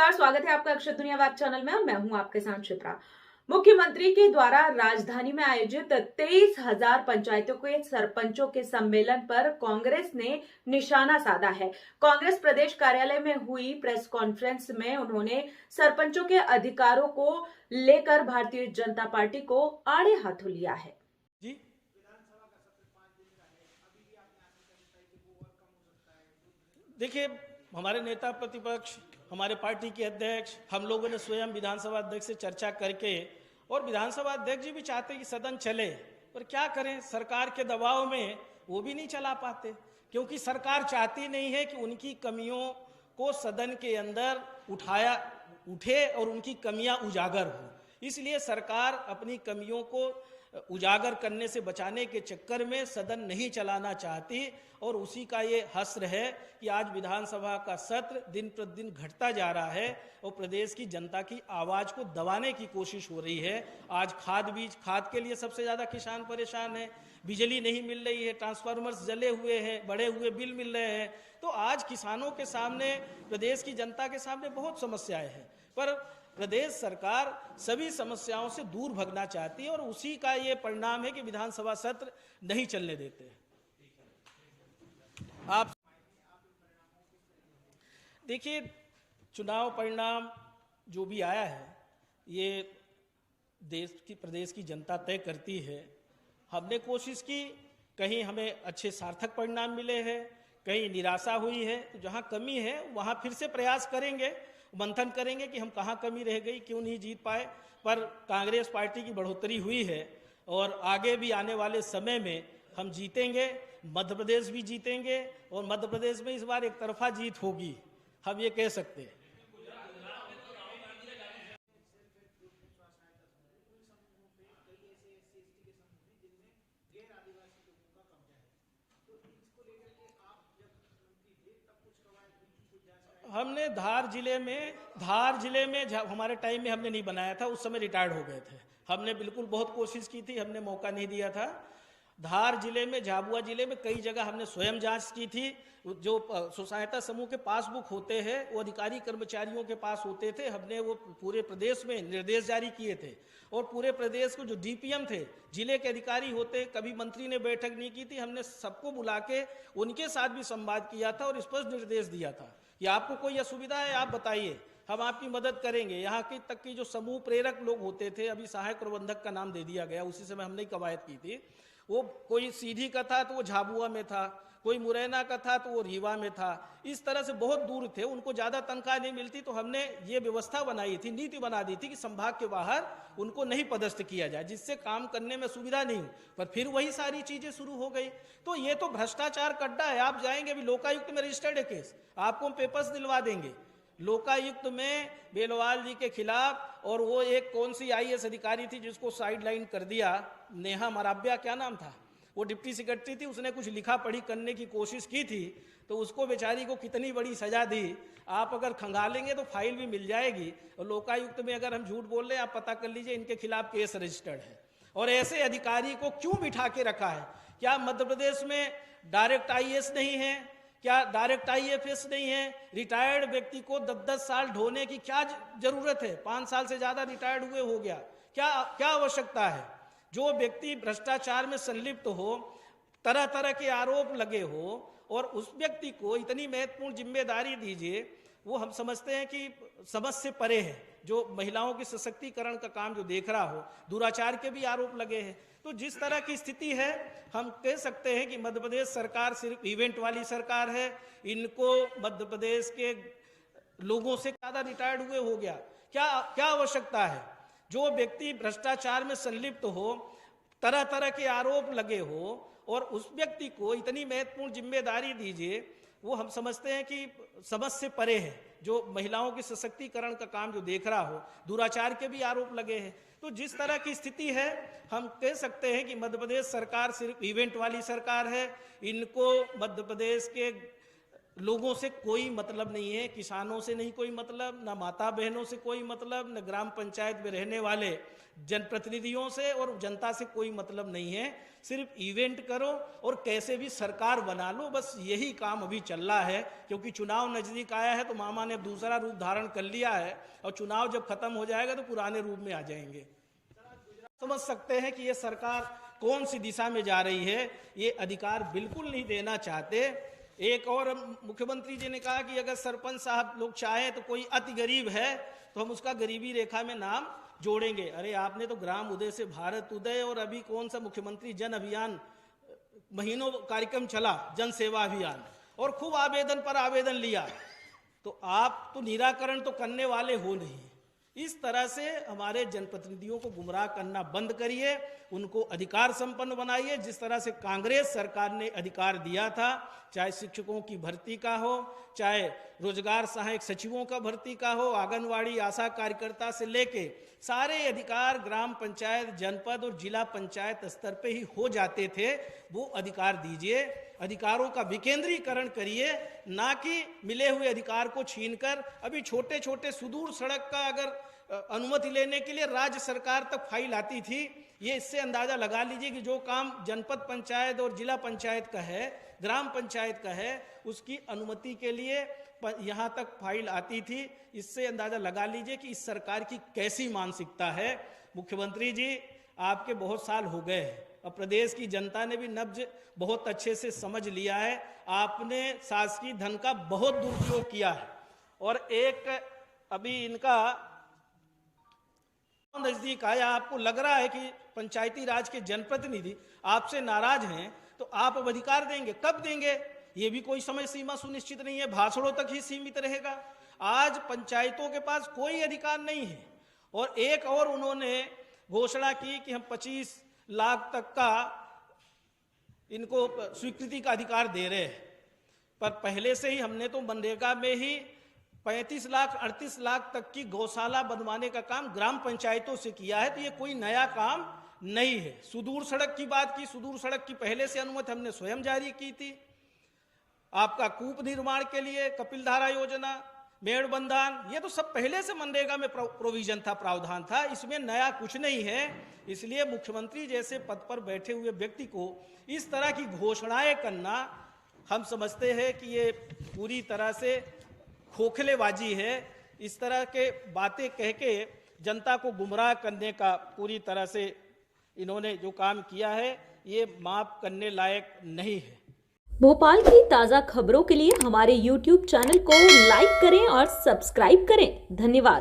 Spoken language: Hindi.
नमस्कार, स्वागत है आपका अक्षर दुनिया वेब चैनल में और मैं हूं आपके साथ चित्रा। मुख्यमंत्री के द्वारा राजधानी में आयोजित 23,000 पंचायतों के सरपंचों के सम्मेलन पर कांग्रेस ने निशाना साधा है। कांग्रेस प्रदेश कार्यालय में हुई प्रेस कॉन्फ्रेंस में उन्होंने सरपंचों के अधिकारों को लेकर भारतीय जनता पार्टी को आड़े हाथों लिया है। जी देखिए, हमारे नेता प्रतिपक्ष, हमारे पार्टी के अध्यक्ष, हम लोगों ने स्वयं विधानसभा अध्यक्ष से चर्चा करके, और विधानसभा अध्यक्ष जी भी चाहते कि सदन चले, पर क्या करें, सरकार के दबाव में वो भी नहीं चला पाते, क्योंकि सरकार चाहती नहीं है कि उनकी कमियों को सदन के अंदर उठे और उनकी कमियां उजागर हो। इसलिए सरकार अपनी कमियों को उजागर करने से बचाने के चक्कर में सदन नहीं चलाना चाहती, और उसी का ये हस्र है कि आज विधानसभा का सत्र दिन प्रतिदिन घटता जा रहा है और प्रदेश की जनता की आवाज को दबाने की कोशिश हो रही है। आज खाद के लिए सबसे ज्यादा किसान परेशान है, बिजली नहीं मिल रही है, ट्रांसफार्मर्स जले हुए हैं, बढ़े हुए बिल मिल रहे हैं। तो आज किसानों के सामने, प्रदेश की जनता के सामने बहुत समस्याएं हैं, पर प्रदेश सरकार सभी समस्याओं से दूर भगना चाहती है, और उसी का ये परिणाम है कि विधानसभा सत्र नहीं चलने देते। आप देखिए, चुनाव परिणाम जो भी आया है ये प्रदेश की जनता तय करती है। हमने कोशिश की, कहीं हमें अच्छे सार्थक परिणाम मिले हैं, कहीं निराशा हुई है, तो जहां कमी है वहां फिर से प्रयास करेंगे, मंथन करेंगे कि हम कहाँ कमी रह गई, क्यों नहीं जीत पाए। पर कांग्रेस पार्टी की बढ़ोतरी हुई है और आगे भी आने वाले समय में हम जीतेंगे, मध्य प्रदेश भी जीतेंगे, और मध्य प्रदेश में इस बार एक तरफा जीत होगी, हम ये कह सकते हैं। हमने धार जिले में हमारे टाइम में हमने नहीं बनाया था, उस समय रिटायर्ड हो गए थे। हमने बिल्कुल बहुत कोशिश की थी, हमने मौका नहीं दिया था। धार जिले में, झाबुआ जिले में कई जगह हमने स्वयं जांच की थी। जो स्व सहायता समूह के पासबुक होते हैं वो अधिकारी कर्मचारियों के पास होते थे, हमने वो पूरे प्रदेश में निर्देश जारी किए थे, और पूरे प्रदेश को जो डीपीएम थे, जिले के अधिकारी होते, कभी मंत्री ने बैठक नहीं की थी, हमने सबको बुला के उनके साथ भी संवाद किया था और स्पष्ट निर्देश दिया था कि आपको कोई असुविधा है आप बताइए, हम आपकी मदद करेंगे। यहाँ की तक की जो समूह प्रेरक लोग होते थे, अभी सहायक प्रबंधक का नाम दे दिया गया, उसी समय हमने कवायद की थी। वो कोई सीधी का था तो वो झाबुआ में था, कोई मुरैना का था तो वो रीवा में था, इस तरह से बहुत दूर थे, उनको ज़्यादा तनख्वाह नहीं मिलती। तो हमने ये व्यवस्था बनाई थी, नीति बना दी थी कि संभाग के बाहर उनको नहीं पदस्थ किया जाए, जिससे काम करने में सुविधा नहीं हो। पर फिर वही सारी चीज़ें शुरू हो गई। तो ये तो भ्रष्टाचार कड्डा है। आप जाएंगे, अभी लोकायुक्त में रजिस्टर्ड है केस, आपको हम पेपर्स दिलवा देंगे लोकायुक्त में बेलवाल जी के खिलाफ। और वो एक कौन सी आईएएस अधिकारी थी जिसको साइडलाइन कर दिया, नेहा मराबिया क्या नाम था, वो डिप्टी सेक्रेटरी थी, उसने कुछ लिखा पढ़ी करने की कोशिश की थी, तो उसको बेचारी को कितनी बड़ी सजा दी। आप अगर खंगालेंगे तो फाइल भी मिल जाएगी, और लोकायुक्त में अगर हम झूठ बोल रहे हैं आप पता कर लीजिए, इनके खिलाफ केस रजिस्टर्ड है। और ऐसे अधिकारी को क्यों बिठा के रखा है? क्या मध्य प्रदेश में डायरेक्ट आईएएस नहीं है? क्या डायरेक्ट आईएफएस नहीं है? रिटायर्ड व्यक्ति को 10-10 साल ढोने की क्या जरूरत है? 5 साल से ज्यादा रिटायर्ड हुए हो गया, क्या आवश्यकता है? जो व्यक्ति भ्रष्टाचार में संलिप्त हो, तरह तरह के आरोप लगे हो, और उस व्यक्ति को इतनी महत्वपूर्ण जिम्मेदारी दीजिए, वो हम समझते हैं कि समझ से परे है। जो महिलाओं के सशक्तिकरण का काम जो देख रहा हो, दुराचार के भी आरोप लगे हैं। तो जिस तरह की स्थिति है, हम कह सकते हैं कि मध्य प्रदेश सरकार सिर्फ इवेंट वाली सरकार है। इनको मध्य प्रदेश के लोगों से ज्यादा रिटायर्ड हुए हो गया, क्या आवश्यकता है? जो व्यक्ति भ्रष्टाचार में संलिप्त हो, तरह तरह के आरोप लगे हो, और उस व्यक्ति को इतनी महत्वपूर्ण जिम्मेदारी दीजिए, वो हम समझते हैं कि समझ से परे है। जो महिलाओं के सशक्तिकरण का काम जो देख रहा हो, दुराचार के भी आरोप लगे हैं। तो जिस तरह की स्थिति है, हम कह सकते हैं कि मध्य प्रदेश सरकार सिर्फ इवेंट वाली सरकार है। इनको मध्य प्रदेश के लोगों से कोई मतलब नहीं है, किसानों से नहीं कोई मतलब, ना माता बहनों से कोई मतलब, न ग्राम पंचायत में रहने वाले जनप्रतिनिधियों से और जनता से कोई मतलब नहीं है। सिर्फ इवेंट करो और कैसे भी सरकार बना लो, बस यही काम अभी चल रहा है। क्योंकि चुनाव नजदीक आया है तो मामा ने अब दूसरा रूप धारण कर लिया है और चुनाव जब खत्म हो जाएगा तो पुराने रूप में आ जाएंगे। समझ सकते हैं कि ये सरकार कौन सी दिशा में जा रही है। ये अधिकार बिल्कुल नहीं देना चाहते। एक और मुख्यमंत्री जी ने कहा कि अगर सरपंच साहब लोग चाहे तो कोई अति गरीब है तो हम उसका गरीबी रेखा में नाम जोड़ेंगे। अरे आपने तो ग्राम उदय से भारत उदय और अभी कौन सा मुख्यमंत्री जन अभियान, महीनों कार्यक्रम चला, जन सेवा अभियान, और खूब आवेदन पर आवेदन लिया। तो आप तो निराकरण तो करने वाले हो नहीं। इस तरह से हमारे जनप्रतिनिधियों को गुमराह करना बंद करिए, उनको अधिकार संपन्न बनाइए। जिस तरह से कांग्रेस सरकार ने अधिकार दिया था, चाहे शिक्षकों की भर्ती का हो, चाहे रोजगार सहायक सचिवों का भर्ती का हो, आंगनवाड़ी आशा कार्यकर्ता से लेके सारे अधिकार ग्राम पंचायत, जनपद और जिला पंचायत स्तर पे ही हो जाते थे, वो अधिकार दीजिए। अधिकारों का विकेंद्रीकरण करिए, ना कि मिले हुए अधिकार को छीनकर। अभी छोटे छोटे सुदूर सड़क का अगर अनुमति लेने के लिए राज्य सरकार तक फाइल आती थी। ये इससे अंदाजा लगा लीजिए कि जो काम जनपद पंचायत और जिला पंचायत का है, ग्राम पंचायत का है, उसकी अनुमति के लिए यहाँ तक फाइल आती थी। इससे अंदाजा लगा लीजिए कि इस सरकार की कैसी मानसिकता है। मुख्यमंत्री जी, आपके बहुत साल हो गए हैं और प्रदेश की जनता ने भी नब्ज बहुत अच्छे से समझ लिया है। आपने शासकीय धन का बहुत दुरुपयोग किया है और एक अभी इनका नजदीक आया, आपको लग रहा है कि पंचायती राज के जनप्रतिनिधि आपसे नाराज हैं, तो आप अब अधिकार देंगे। कब देंगे ये भी कोई समय सीमा सुनिश्चित नहीं है, भाषणों तक ही सीमित रहेगा। आज पंचायतों के पास कोई अधिकार नहीं है। और एक और उन्होंने घोषणा की कि हम 25 लाख तक का इनको स्वीकृति का अधिकार दे रहे हैं, पर पहले से ही हमने तो मनरेगा में ही 35 लाख 38 लाख तक की गौशाला बनवाने का काम ग्राम पंचायतों से किया है। तो ये कोई नया काम नहीं है। सुदूर सड़क की बात की, सुदूर सड़क की पहले से अनुमति हमने स्वयं जारी की थी। आपका कूप निर्माण के लिए कपिलधारा योजना, मेड़बंधान, ये तो सब पहले से मनरेगा में प्रोविजन था, प्रावधान था। इसमें नया कुछ नहीं है। इसलिए मुख्यमंत्री जैसे पद पर बैठे हुए व्यक्ति को इस तरह की घोषणाएं करना, हम समझते हैं कि ये पूरी तरह से खोखलेबाजी है। इस तरह के बातें कह के जनता को गुमराह करने का पूरी तरह से इन्होंने जो काम किया है, ये माफ करने लायक नहीं है। भोपाल की ताज़ा खबरों के लिए हमारे YouTube चैनल को लाइक करें और सब्सक्राइब करें। धन्यवाद।